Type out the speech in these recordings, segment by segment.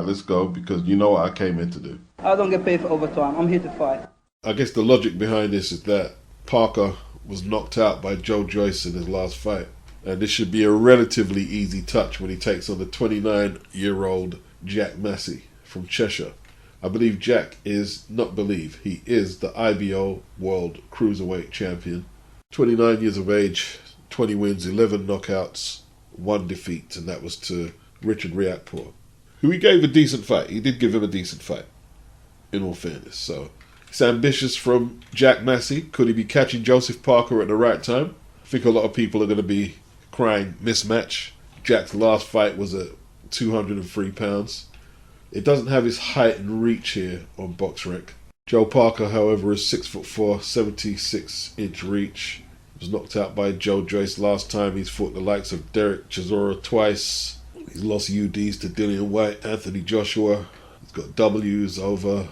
let's go, because you know what I came in to do. I don't get paid for overtime. I'm here to fight. I guess the logic behind this is that Parker was knocked out by Joe Joyce in his last fight. And this should be a relatively easy touch when he takes on the 29-year-old Jack Massey from Cheshire. I believe Jack is, he is the IBO World Cruiserweight Champion. 29 years of age, 20 wins, 11 knockouts, 1 defeat, and that was to Richard Riakporhe, who he gave a decent fight. He did give him a decent fight, in all fairness. So it's ambitious from Jack Massey. Could he be catching Joseph Parker at the right time? I think a lot of people are going to be crying mismatch. Jack's last fight was at 203 pounds. It doesn't have his height and reach here on BoxRec. Joe Parker, however, is 6'4", 76-inch reach. Was knocked out by Joe Joyce last time. He's fought the likes of Derek Chisora twice. He's lost UDs to Dillian White, Anthony Joshua. He's got W's over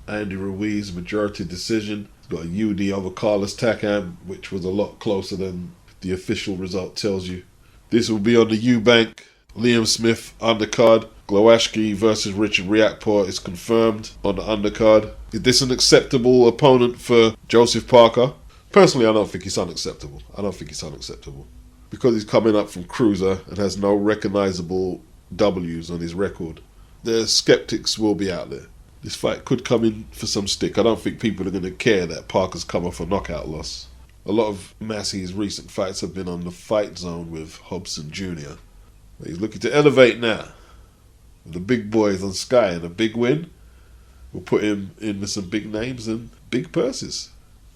Andy Ruiz, majority decision. He's got a UD over Carlos Takam, which was a lot closer than the official result tells you. This will be on the Eubank. Liam Smith undercard. Glowacki versus Richard Riakporhe is confirmed on the undercard. Is this an acceptable opponent for Joseph Parker? Personally, I don't think he's unacceptable. Because he's coming up from cruiser and has no recognisable W's on his record. The skeptics will be out there. This fight could come in for some stick. I don't think people are going to care that Parker's come off a knockout loss. A lot of Massey's recent fights have been on the fight zone with Hobson Jr. He's looking to elevate now. The big boys on Sky, and a big win will put him in with some big names and big purses.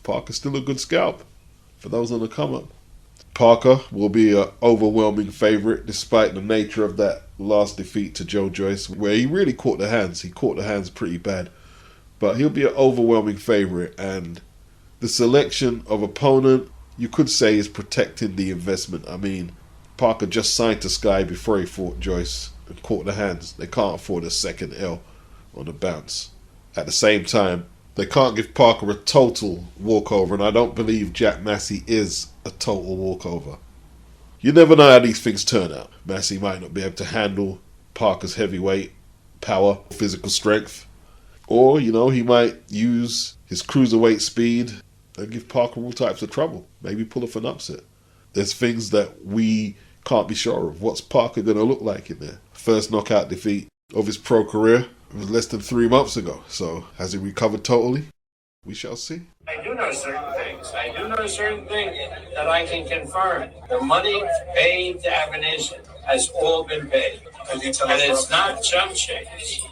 Parker's still a good scalp for those on the come up. Parker will be an overwhelming favourite despite the nature of that last defeat to Joe Joyce, where he really caught the hands. He caught the hands pretty bad. But he'll be an overwhelming favourite, and the selection of opponent, you could say, is protecting the investment. I mean, Parker just signed to Sky before he fought Joyce and caught the hands. They can't afford a second L on the bounce. At the same time, they can't give Parker a total walkover, and I don't believe Jack Massey is a total walkover. You never know how these things turn out. Massey might not be able to handle Parker's heavyweight power, physical strength, or, he might use his cruiserweight speed and give Parker all types of trouble. Maybe pull off an upset. There's things that we can't be sure of. What's Parker going to look like in there? First knockout defeat of his pro career was less than 3 months ago. So has he recovered totally? We shall see. I do know certain things. That I can confirm. The money paid to ammunition has all been paid. And it's not chump change.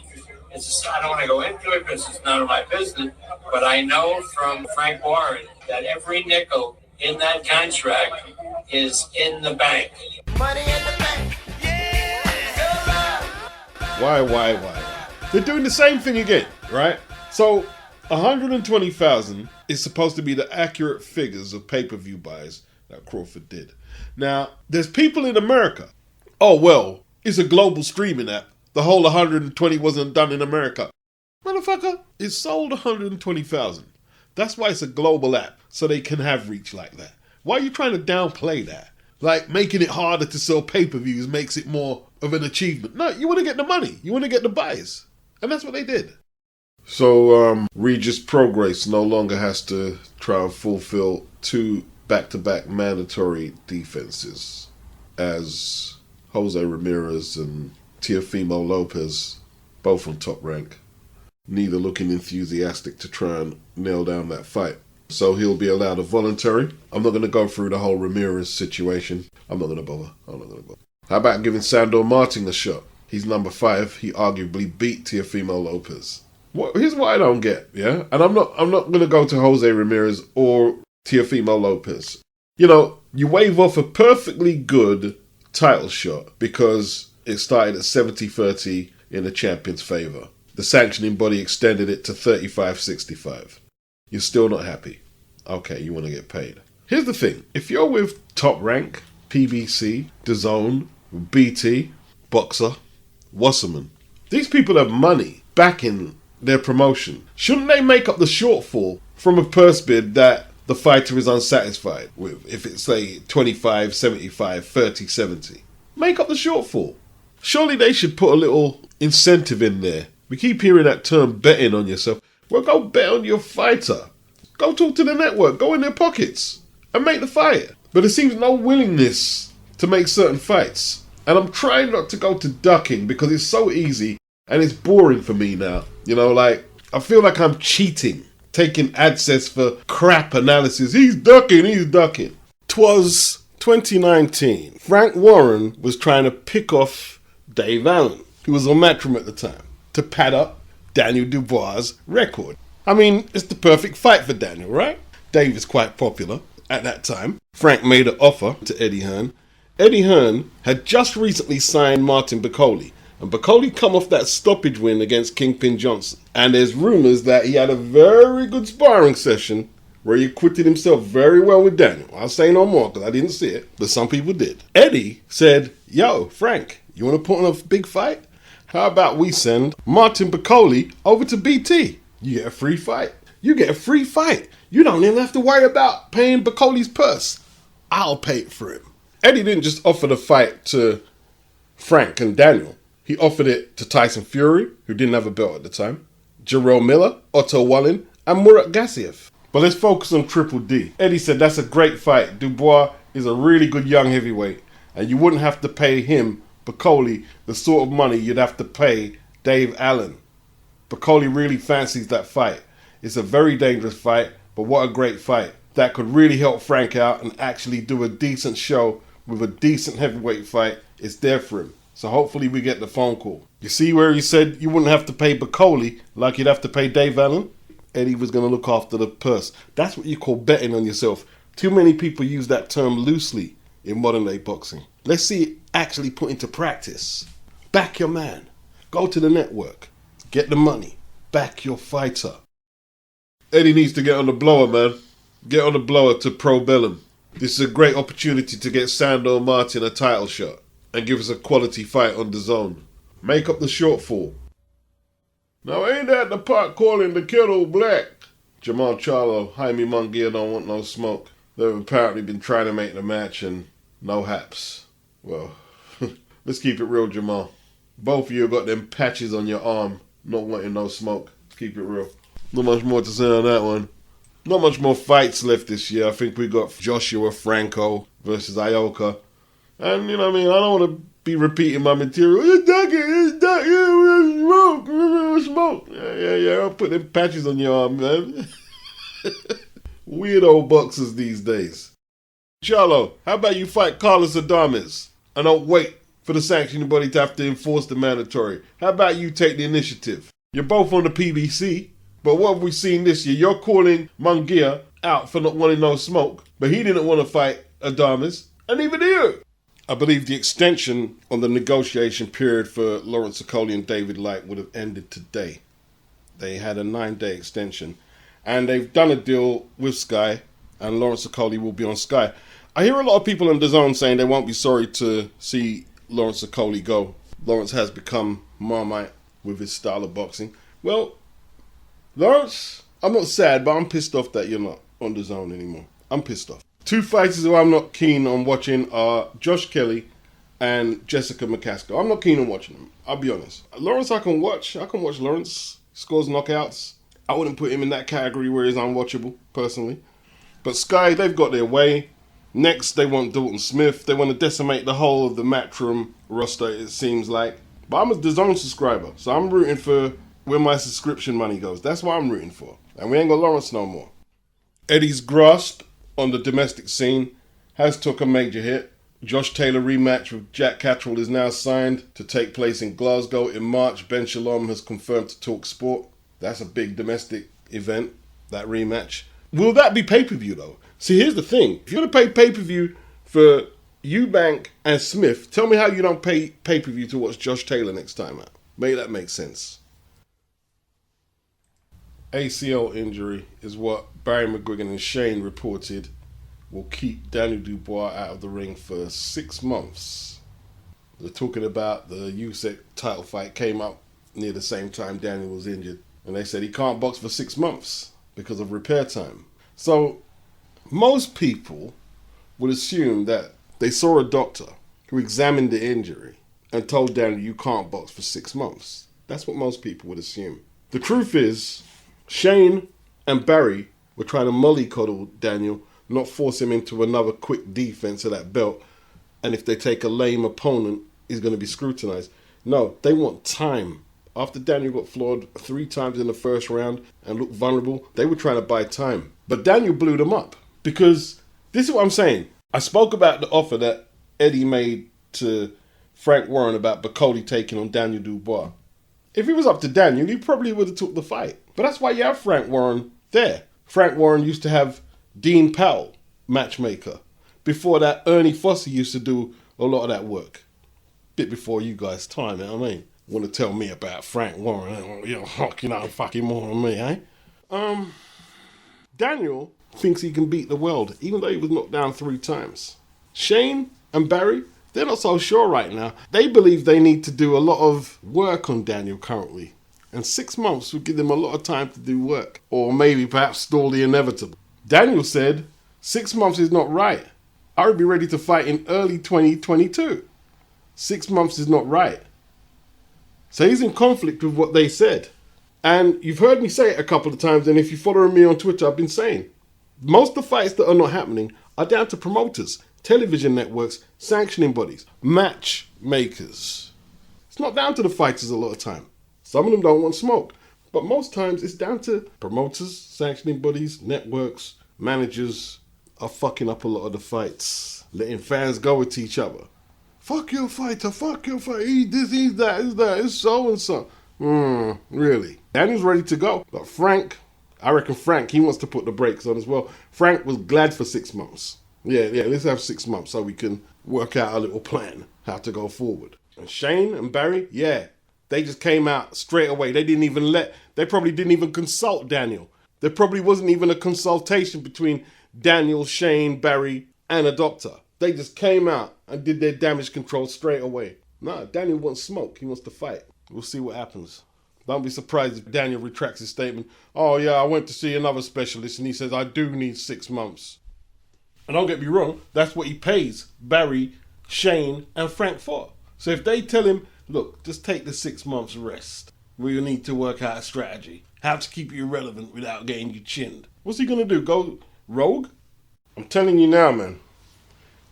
I don't want to go into it because it's none of my business. But I know from Frank Warren that every nickel in that contract is in the bank. Money in the bank. Yeah. Why? They're doing the same thing again, right? So 120,000 is supposed to be the accurate figures of pay-per-view buys that Crawford did. Now, there's people in America. Oh, well, it's a global streaming app. The whole 120 wasn't done in America. Motherfucker, it sold 120,000. That's why it's a global app, so they can have reach like that. Why are you trying to downplay that? Like, making it harder to sell pay-per-views makes it more of an achievement. No, you want to get the money. You want to get the buys. And that's what they did. So, Regis PROGRAIS no longer has to try and fulfill 2 back-to-back mandatory defenses, as Jose Ramirez and Teofimo Lopez, both on Top Rank, neither looking enthusiastic to try and nail down that fight. So he'll be allowed a voluntary. I'm not going to go through the whole Ramirez situation. I'm not going to bother. How about giving Sandor Martin a shot? He's number 5. He arguably beat Teofimo Lopez. Here's what I don't get, yeah? And I'm not going to go to Jose Ramirez or Teofimo Lopez. You wave off a perfectly good title shot because it started at 70-30 in the champion's favour. The sanctioning body extended it to 35-65. You're still not happy. Okay, you want to get paid. Here's the thing. If you're with Top Rank, PBC, DAZN, BT, Boxer, Wasserman, these people have money backing their promotion. Shouldn't they make up the shortfall from a purse bid that the fighter is unsatisfied with? If it's, say, 25-75, 30-70. Make up the shortfall. Surely they should put a little incentive in there. We keep hearing that term betting on yourself. Well, go bet on your fighter. Go talk to the network. Go in their pockets and make the fight. But there seems no willingness to make certain fights. And I'm trying not to go to ducking because it's so easy and it's boring for me now. You know, like, I feel like I'm cheating, taking ACCUSES for crap analysis. He's ducking. 'Twas 2019. Frank Warren was trying to pick off Dave Allen, who was on Matchroom at the time, to pad up Daniel Dubois' record. I mean, it's the perfect fight for Daniel, right? Dave is quite popular at that time. Frank made an offer to Eddie Hearn. Eddie Hearn had just recently signed Martin Bakole, and Bakole come off that stoppage win against Kingpin Johnson. And there's rumours that he had a very good sparring session where he acquitted himself very well with Daniel. I'll say no more because I didn't see it, but some people did. Eddie said, yo, Frank, you want to put on a big fight? How about we send Martin Bakole over to BT? You get a free fight. You get a free fight. You don't even have to worry about paying Bacole's purse. I'll pay it for him. Eddie didn't just offer the fight to Frank and Daniel. He offered it to Tyson Fury, who didn't have a belt at the time, Jarrell Miller, Otto Wallin, and Murat Gassiev. But let's focus on Triple D. Eddie said that's a great fight. Dubois is a really good young heavyweight, and you wouldn't have to pay him, Bakole, the sort of money you'd have to pay Dave Allen. Bakole really fancies that fight. It's a very dangerous fight, but what a great fight. That could really help Frank out and actually do a decent show with a decent heavyweight fight. It's there for him. So hopefully we get the phone call. You see where he said you wouldn't have to pay Bakole like you'd have to pay Dave Allen? Eddie was going to look after the purse. That's what you call betting on yourself. Too many people use that term loosely in modern day boxing. Let's see it actually put into practice. Back your man. Go to the network. Get the money. Back your fighter. Eddie needs to get on the blower, man. Get on the blower to Pro Bellum. This is a great opportunity to get Sandor Martin a title shot and give us a quality fight on the zone. Make up the shortfall. Now ain't that the pot calling the kettle black? Jamal Charlo, Jaime Munguia don't want no smoke. They've apparently been trying to make the match and no haps. Well, let's keep it real, Jamal. Both of you got them patches on your arm, not wanting no smoke. Let's keep it real. Not much more to say on that one. Not much more fights left this year. I think we got Joshua Franco versus Ioka. And, you know what I mean, I don't want to be repeating my material. It's smoke. Yeah, I'll put them patches on your arm, man. Weirdo boxers these days. Charlo, how about you fight Carlos Adames and don't wait for the sanctioning body to have to enforce the mandatory? How about you take the initiative? You're both on the PBC. But what have we seen this year? You're calling Munguia out for not wanting no smoke, but he didn't want to fight Adames, and neither do you. I believe the extension on the negotiation period for Lawrence Okolie and David Light would have ended today. They had a 9-day extension, and they've done a deal with Sky, and Lawrence Okolie will be on Sky. I hear a lot of people in the zone saying they won't be sorry to see Lawrence Okolie go. Lawrence has become Marmite with his style of boxing. Well, Lawrence, I'm not sad, but I'm pissed off that you're not on the zone anymore. I'm pissed off. Two fighters who I'm not keen on watching are Josh Kelly and Jessica McCaskill. I'm not keen on watching them, I'll be honest. Lawrence, I can watch Lawrence. Scores knockouts. I wouldn't put him in that category where he's unwatchable, personally. But Sky, they've got their way. Next, they want Dalton Smith. They want to decimate the whole of the Matchroom roster, it seems like. But I'm a DAZN subscriber, so I'm rooting for where my subscription money goes. That's what I'm rooting for. And we ain't got Lawrence no more. Eddie's grasp on the domestic scene has took a major hit. Josh Taylor rematch with Jack Catterall is now signed to take place in Glasgow in March. Ben Shalom has confirmed to Talk Sport. That's a big domestic event, that rematch. Will that be pay-per-view though? See, here's the thing. If you're going to pay pay-per-view for Eubank and Smith, tell me how you don't pay pay-per-view to watch Josh Taylor next time out. Make that make sense. ACL injury is what Barry McGuigan and Shane reported will keep Daniel Dubois out of the ring for 6 months. They're talking about the USYK title fight came up near the same time Daniel was injured. And they said he can't box for 6 months because of repair time. So most people would assume that they saw a doctor who examined the injury and told Daniel, you can't box for 6 months. That's what most people would assume. The truth is, Shane and Barry were trying to mollycoddle Daniel, not force him into another quick defense of that belt. And if they take a lame opponent, he's going to be scrutinized. No, they want time. After Daniel got floored 3 times in the first round and looked vulnerable, they were trying to buy time. But Daniel blew them up. Because this is what I'm saying. I spoke about the offer that Eddie made to Frank Warren about OKOLIE taking on Daniel Dubois. If it was up to Daniel, he probably would have took the fight. But that's why you have Frank Warren there. Frank Warren used to have Dean Powell, matchmaker. Before that, Ernie Fossey used to do a lot of that work. Bit before you guys' time, you know what I mean? Want to tell me about Frank Warren, you know, fucking more than me, eh? Daniel thinks he can beat the world, even though he was knocked down 3 times. Shane and Barry, they're not so sure right now. They believe they need to do a lot of work on Daniel currently. And 6 months would give them a lot of time to do work. Or maybe perhaps stall the inevitable. Daniel said 6 months is not right. I would be ready to fight in early 2022. 6 months is not right. So he's in conflict with what they said. And you've heard me say it a couple of times, and if you follow me on Twitter, I've been saying, most of the fights that are not happening are down to promoters, television networks, sanctioning bodies, matchmakers. It's not down to the fighters a lot of time. Some of them don't want smoke. But most times it's down to promoters, sanctioning bodies, networks, managers are fucking up a lot of the fights, letting fans go at each other. Fuck your fighter, he's this, he's that, it's so and so. Really? Daniel's ready to go. But Frank, I reckon Frank, he wants to put the brakes on as well. Frank was glad for 6 months. Yeah, let's have 6 months so we can work out a little plan, how to go forward. And Shane and Barry, yeah, they just came out straight away. They probably didn't even consult Daniel. There probably wasn't even a consultation between Daniel, Shane, Barry, and a doctor. They just came out and did their damage control straight away. Nah, Daniel wants smoke. He wants to fight. We'll see what happens. Don't be surprised if Daniel retracts his statement. Oh yeah, I went to see another specialist and he says I do need 6 months. And don't get me wrong, that's what he pays Barry, Shane, and Frank for. So if they tell him, look, just take the 6 months rest. We'll need to work out a strategy. How to keep you relevant without getting you chinned. What's he going to do? Go rogue? I'm telling you now, man.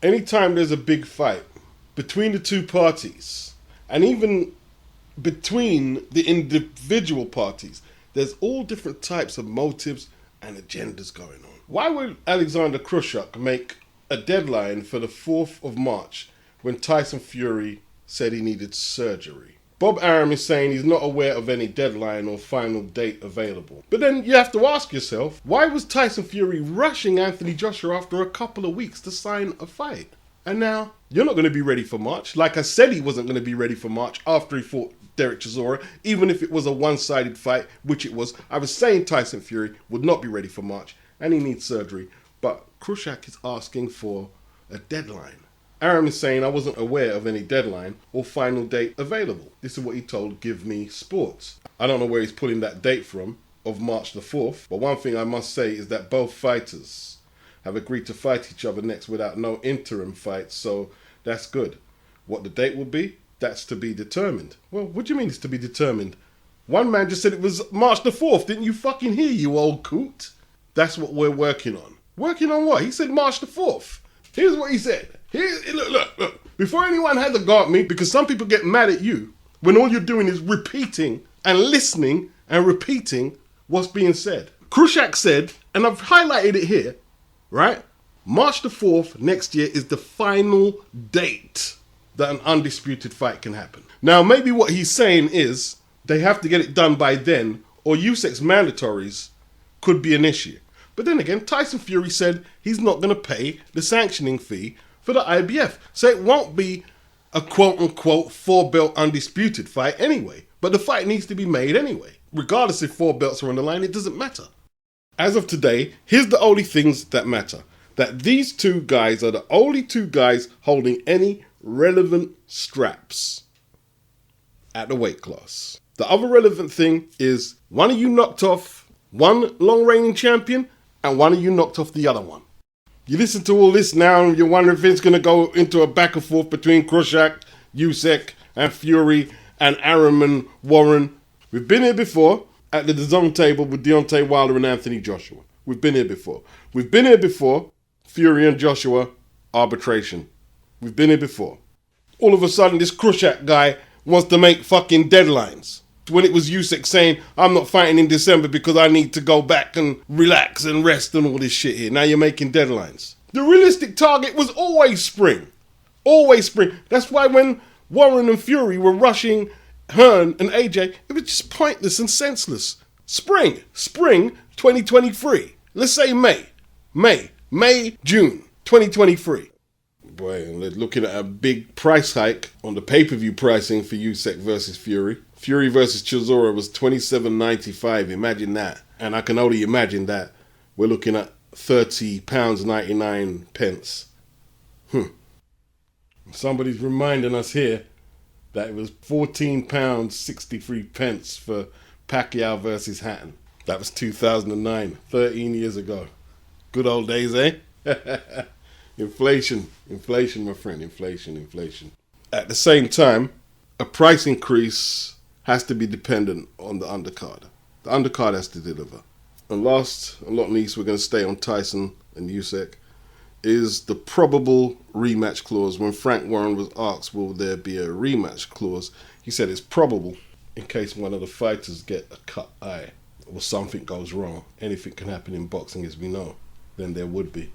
Anytime there's a big fight between the two parties, and even between the individual parties, there's all different types of motives and agendas going on. Why would Alexander Krassuyk make a deadline for the 4th of March when Tyson Fury said he needed surgery? Bob Arum is saying he's not aware of any deadline or final date available. But then you have to ask yourself, why was Tyson Fury rushing Anthony Joshua after a couple of weeks to sign a fight? And now, you're not going to be ready for March. Like I said, he wasn't going to be ready for March after he fought Derek Chisora, even if it was a one-sided fight, which it was. I was saying Tyson Fury would not be ready for March, and he needs surgery. But Krassuyk is asking for a deadline. Arum is saying I wasn't aware of any deadline or final date available. This is what he told Give Me Sports. I don't know where he's pulling that date from, of March the 4th, but one thing I must say is that both fighters have agreed to fight each other next without no interim fights, so that's good. What the date will be, that's to be determined. Well, what do you mean it's to be determined? One man just said it was March the 4th. Didn't you fucking hear, you old coot? That's what we're working on. Working on what? He said March the 4th. Here's what he said. Look. Before anyone has a go at me, because some people get mad at you when all you're doing is repeating and listening and repeating what's being said. Krassuyk said, and I've highlighted it here, right? March the 4th next year is the final date that an undisputed fight can happen. Now, maybe what he's saying is they have to get it done by then, or USYK's mandatories could be an issue. But then again, Tyson Fury said he's not going to pay the sanctioning fee for the IBF. So it won't be a quote-unquote 4-belt undisputed fight anyway. But the fight needs to be made anyway. Regardless if 4 belts are on the line, it doesn't matter. As of today, here's the only things that matter. That these 2 guys are the only 2 guys holding any relevant straps at the weight class. The other relevant thing is one of you knocked off one long-reigning champion and one of you knocked off the other one. You listen to all this now and you're wondering if it's going to go into a back and forth between Krassuyk, USYK and Fury and Arum and Warren. We've been here before at the DAZN table with Deontay Wilder and Anthony Joshua. We've been here before. We've been here before. Fury and Joshua, arbitration. We've been here before. All of a sudden, this Krassuyk guy wants to make fucking deadlines. When it was USYK saying, I'm not fighting in December because I need to go back and relax and rest and all this shit here. Now you're making deadlines. The realistic target was always spring. Always spring. That's why when Warren and Fury were rushing Hearn and AJ, it was just pointless and senseless. Spring 2023. Let's say May, June 2023. Boy, and they're looking at a big price hike on the pay-per-view pricing for USYK versus Fury. Fury versus Chisora was $27.95. Imagine that. And I can only imagine that we're looking at £30.99. Somebody's reminding us here that it was £14.63 for Pacquiao versus Hatton. That was 2009, 13 years ago. Good old days, eh? Inflation, my friend, inflation. At the same time, a price increase has to be dependent on the undercard. The undercard has to deliver. And last and not least, we're going to stay on Tyson and USYK, is the probable rematch clause. When Frank Warren was asked, will there be a rematch clause, he said it's probable in case one of the fighters get a cut eye or something goes wrong. Anything can happen in boxing, as we know. Then there would be.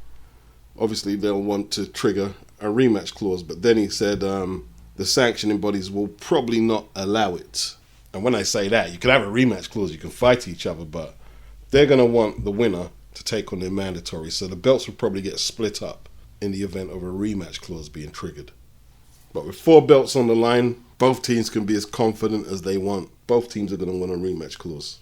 Obviously, they'll want to trigger a rematch clause, but then he said the sanctioning bodies will probably not allow it. And when I say that, you can have a rematch clause, you can fight each other, but they're going to want the winner to take on their mandatory. So the belts will probably get split up in the event of a rematch clause being triggered. But with 4 belts on the line, both teams can be as confident as they want. Both teams are going to want a rematch clause.